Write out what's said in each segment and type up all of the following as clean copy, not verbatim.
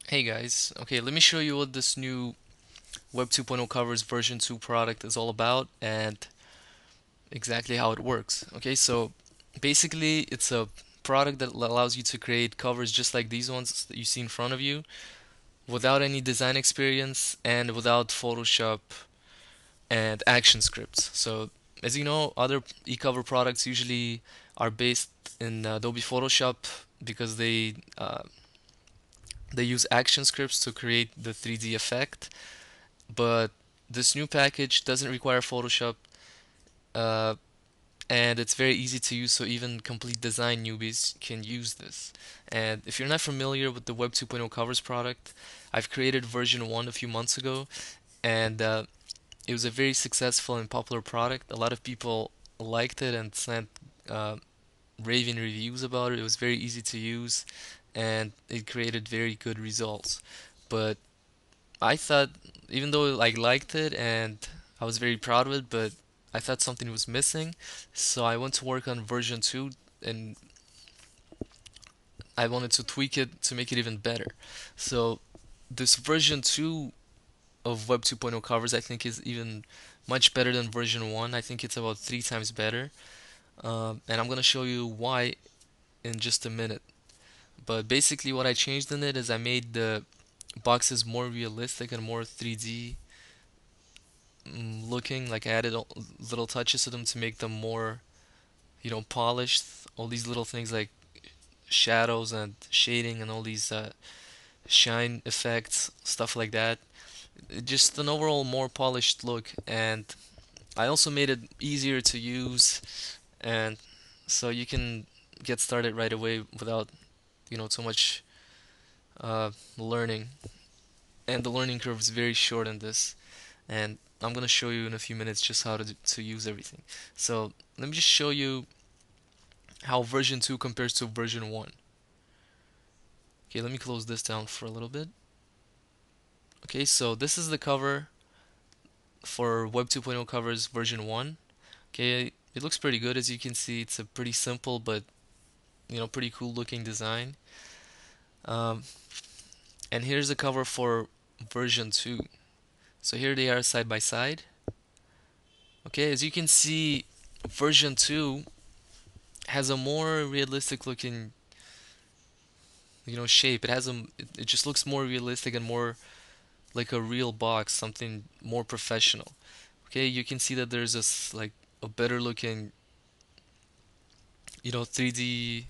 Hey guys, okay, let me show you what this new Web 2.0 covers version 2 product is all about and exactly how it works. Okay, so basically it's a product that allows you to create covers just like these ones that you see in front of you without any design experience and without Photoshop and action scripts. So as you know, other e-cover products usually are based in Adobe Photoshop because they use action scripts to create the 3D effect. But this new package doesn't require Photoshop, uh, and it's very easy to use, so even complete design newbies can use this. And if you're not familiar with the Web 2.0 covers product, I've created version 1 a few months ago, and it was a very successful and popular product. A lot of people liked it and sent uh, raving reviews about it. It was very easy to use, and it created very good results. But I thought, even though I liked it and I was very proud of it, but I thought something was missing. So I went to work on version 2 and I wanted to tweak it to make it even better. So this version 2 of Web 2.0 covers, I think, is even much better than version 1. I think it's about 3 times better. And I'm going to show you why in just a minute. But basically, what I changed in it is I made the boxes more realistic and more 3D looking. Like I added little touches to them to make them more, polished. All these little things like shadows and shading and all these shine effects, stuff like that. Just an overall more polished look. And I also made it easier to use, and so you can get started right away without, too much learning. And the learning curve is very short in this. And I'm gonna show you in a few minutes just how to use everything. So let me just show you how version 2 compares to version 1. Okay, let me close this down for a little bit. Okay, so this is the cover for Web 2.0 covers version 1. Okay, it looks pretty good. As you can see, it's a pretty simple but pretty cool looking design. Um, and here's the cover for version 2. So here they are side by side. Okay, as you can see, version 2 has a more realistic looking shape. It just looks more realistic and more like a real box, something more professional. Okay, you can see that there's this like a better looking 3D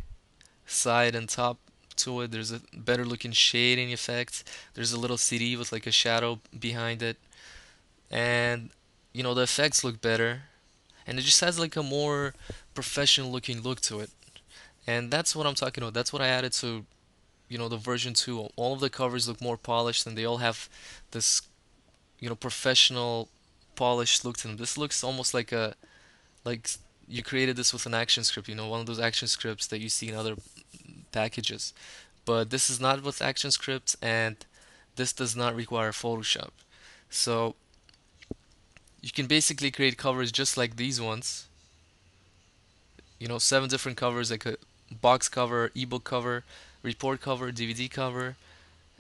side and top to it. There's a better looking shading effect. There's a little CD with like a shadow behind it, and the effects look better, and it just has like a more professional looking look to it. And that's what I'm talking about. That's what I added to the version 2. All of the covers look more polished and they all have this professional polished look to them. This looks almost like you created this with an action script, one of those action scripts that you see in other packages. But this is not with action scripts, and this does not require Photoshop. So you can basically create covers just like these ones. 7 different covers, like a box cover, ebook cover, report cover, DVD cover,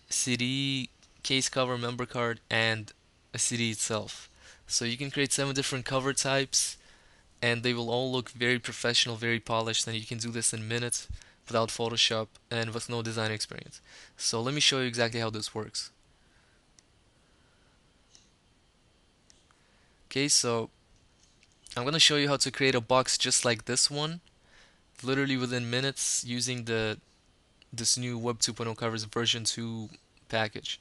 CD case cover, member card, and a CD itself. So you can create 7 different cover types, and they will all look very professional, very polished, and you can do this in minutes without Photoshop and with no design experience. So let me show you exactly how this works. Okay, so I'm gonna show you how to create a box just like this one, literally within minutes using this new Web 2.0 covers version 2 package.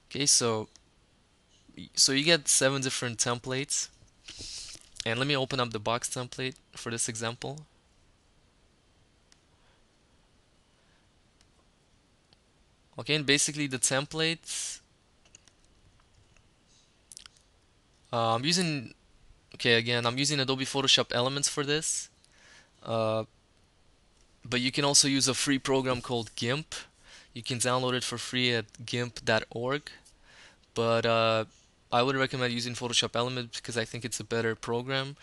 Okay, so you get 7 different templates, and let me open up the box template for this example. Okay, and basically the templates, I'm using, okay, again, I'm using Adobe Photoshop Elements for this, uh, but you can also use a free program called GIMP. You can download it for free at gimp.org, but I would recommend using Photoshop Elements because I think it's a better program.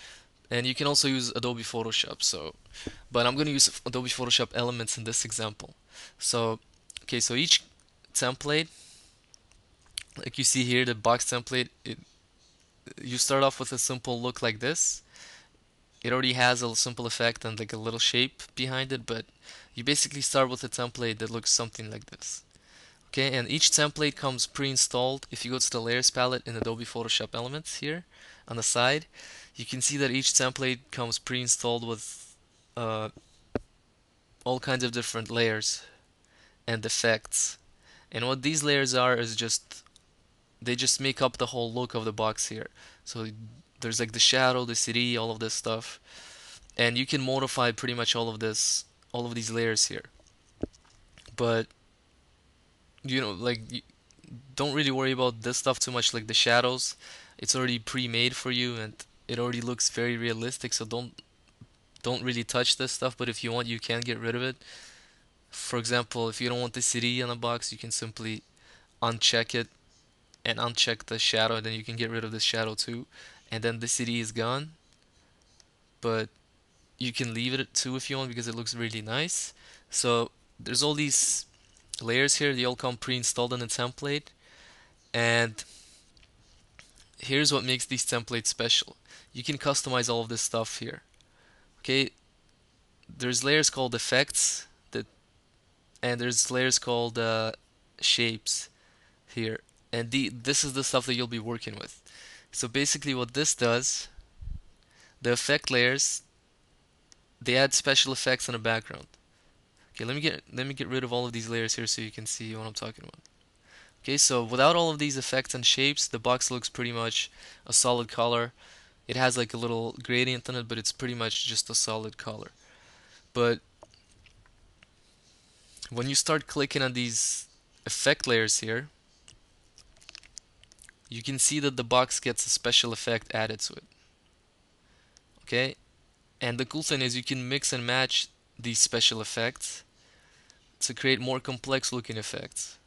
And you can also use Adobe Photoshop. But I'm going to use Adobe Photoshop Elements in this example. So, okay, so each template, like you see here, the box template, you start off with a simple look like this. It already has a simple effect and like a little shape behind it, but you basically start with a template that looks something like this. Okay, and each template comes pre-installed. If you go to the layers palette in Adobe Photoshop Elements here on the side, you can see that each template comes pre-installed with uh, all kinds of different layers and effects. And what these layers are is just they just make up the whole look of the box here. So there's like the shadow, the city, all of this stuff, and you can modify pretty much all of this, all of these layers here. But like don't really worry about this stuff too much, like the shadows. It's already pre-made for you, and it already looks very realistic. So don't really touch this stuff. But if you want, you can get rid of it. For example, if you don't want the city on the box, you can simply uncheck it and uncheck the shadow, and then you can get rid of this shadow too, and then the city is gone. But you can leave it too if you want because it looks really nice. So there's all these layers here. They all come pre-installed in a template, and here's what makes these templates special. You can customize all of this stuff here. Okay, there's layers called effects that, and there's layers called shapes here, and this is the stuff that you'll be working with. So basically, what this does, the effect layers, they add special effects in the background. Okay, let me get rid of all of these layers here so you can see what I'm talking about. Okay, so without all of these effects and shapes, the box looks pretty much a solid color. It has like a little gradient in it, but it's pretty much just a solid color. But when you start clicking on these effect layers here, you can see that the box gets a special effect added to it. Okay, and the cool thing is you can mix and match these special effects to create more complex looking effects.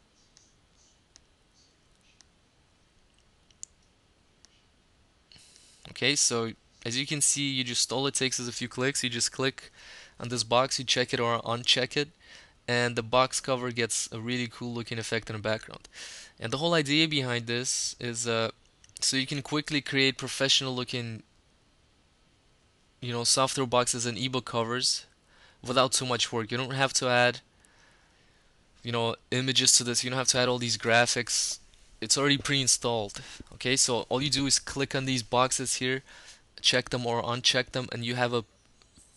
Okay, so as you can see, you just all it takes is a few clicks. You just click on this box, you check it or uncheck it, and the box cover gets a really cool looking effect in the background. And the whole idea behind this is so you can quickly create professional looking, software boxes and ebook covers without too much work. You don't have to add, images to this. You don't have to add all these graphics. It's already pre-installed. Okay, so all you do is click on these boxes here, check them or uncheck them, and you have a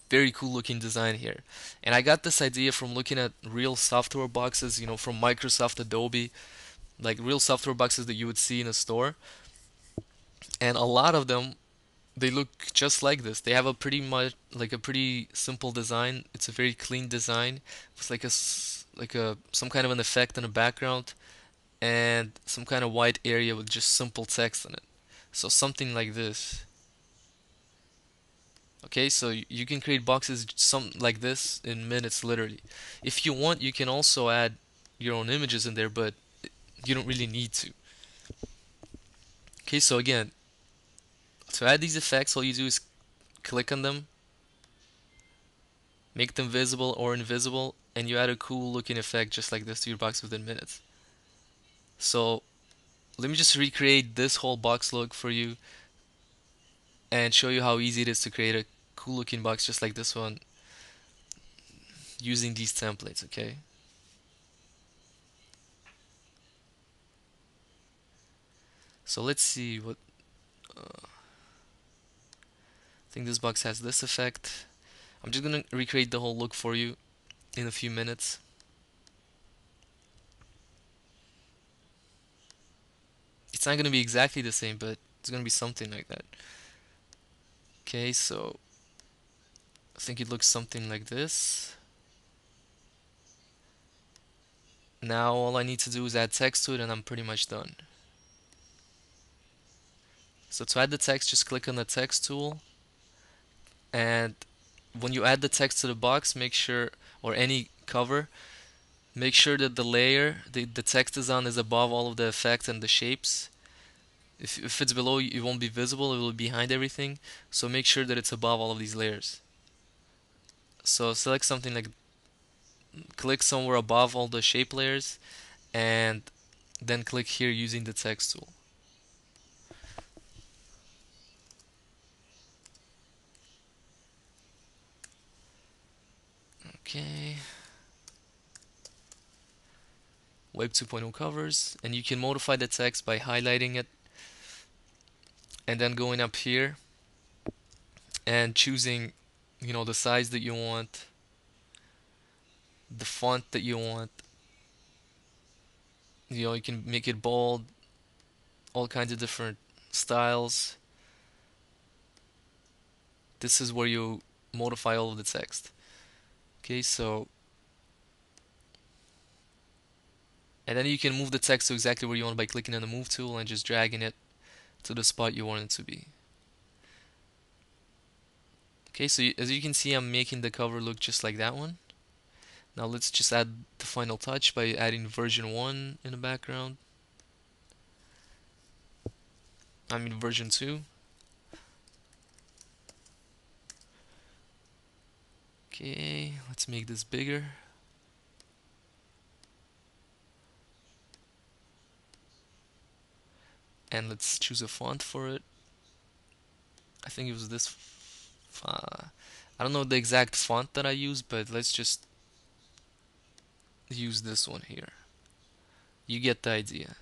very cool looking design here. And I got this idea from looking at real software boxes, from Microsoft, Adobe, like real software boxes that you would see in a store. And a lot of them, they look just like this. They have a pretty much like a pretty simple design. It's a very clean design with like a some kind of an effect in the background and some kind of white area with just simple text in it. So something like this. Okay, so you can create boxes some like this in minutes, literally. If you want, you can also add your own images in there, but you don't really need to. Okay, so again, to add these effects, all you do is click on them, make them visible or invisible, and you add a cool looking effect just like this to your box within minutes. So let me just recreate this whole box look for you and show you how easy it is to create a cool looking box just like this one using these templates, okay? So let's see what I think this box has this effect. I'm just gonna recreate the whole look for you in a few minutes. It's not gonna be exactly the same, but it's gonna be something like that. Okay, so I think it looks something like this. Now all I need to do is add text to it and I'm pretty much done. So to add the text, just click on the text tool, and when you add the text to the box, make sure, or any cover, make sure that the layer the text is on is above all of the effects and the shapes. If it's below, it won't be visible, it will be behind everything. So make sure that it's above all of these layers. So select something like, click somewhere above all the shape layers, and then click here using the text tool. Okay, Web 2.0 covers, and you can modify the text by highlighting it and then going up here and choosing, the size that you want, the font that you want. You can make it bold, all kinds of different styles. This is where you modify all of the text. Okay, so, and then you can move the text to exactly where you want by clicking on the move tool and just dragging it to the spot you want it to be. Okay, so as you can see, I'm making the cover look just like that one. Now let's just add the final touch by adding version 1 in the background. I mean version 2. Okay, let's make this bigger. And let's choose a font for it. I think it was this. I don't know the exact font that I use, but let's just use this one here. You get the idea.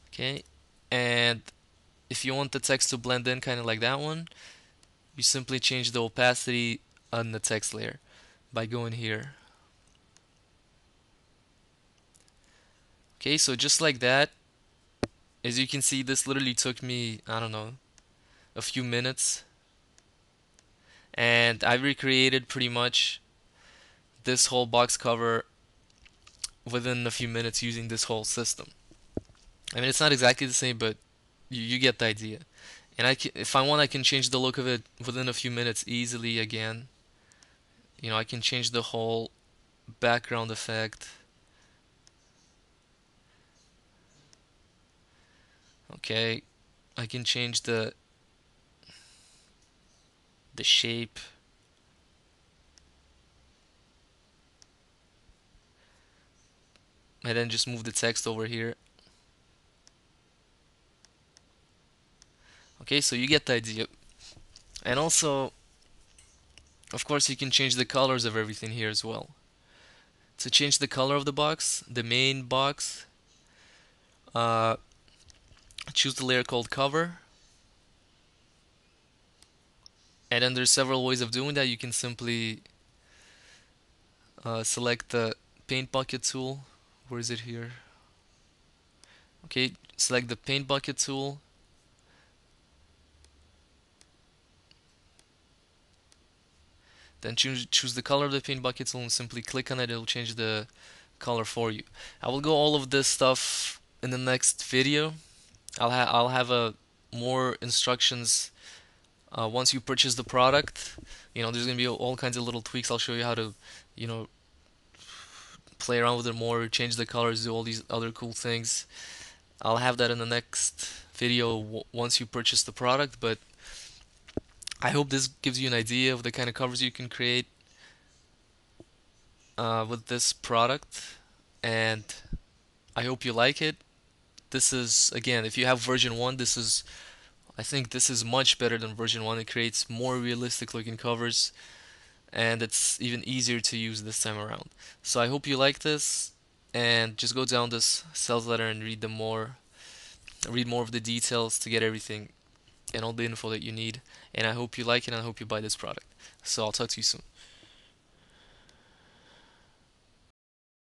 Okay, and if you want the text to blend in kind of like that one, you simply change the opacity on the text layer by going here. Okay, so just like that, as you can see, this literally took me, I don't know, a few minutes, and I recreated pretty much this whole box cover within a few minutes using this whole system. I mean, it's not exactly the same, but you get the idea. And if I want, I can change the look of it within a few minutes easily again. I can change the whole background effect. Okay, I can change the shape. And then just move the text over here. Okay, so you get the idea. And also, of course, you can change the colors of everything here as well. To change the color of the box, the main box, uh, choose the layer called cover. And then there's several ways of doing that. You can simply select the paint bucket tool. Where is it here? Okay, select the paint bucket tool. Then choose the color of the paint bucket tool and simply click on it. It'll change the color for you. I will go all of this stuff in the next video. I'll have a more instructions once you purchase the product. There's gonna be all kinds of little tweaks. I'll show you how to, you know, play around with it more, change the colors, do all these other cool things. I'll have that in the next video once you purchase the product, but I hope this gives you an idea of the kind of covers you can create with this product, and I hope you like it. This is, again, if you have version 1, I think this is much better than version 1. It creates more realistic looking covers, and it's even easier to use this time around. So I hope you like this, and just go down this sales letter and read more of the details to get everything and all the info that you need. And I hope you like it, and I hope you buy this product. So I'll talk to you soon.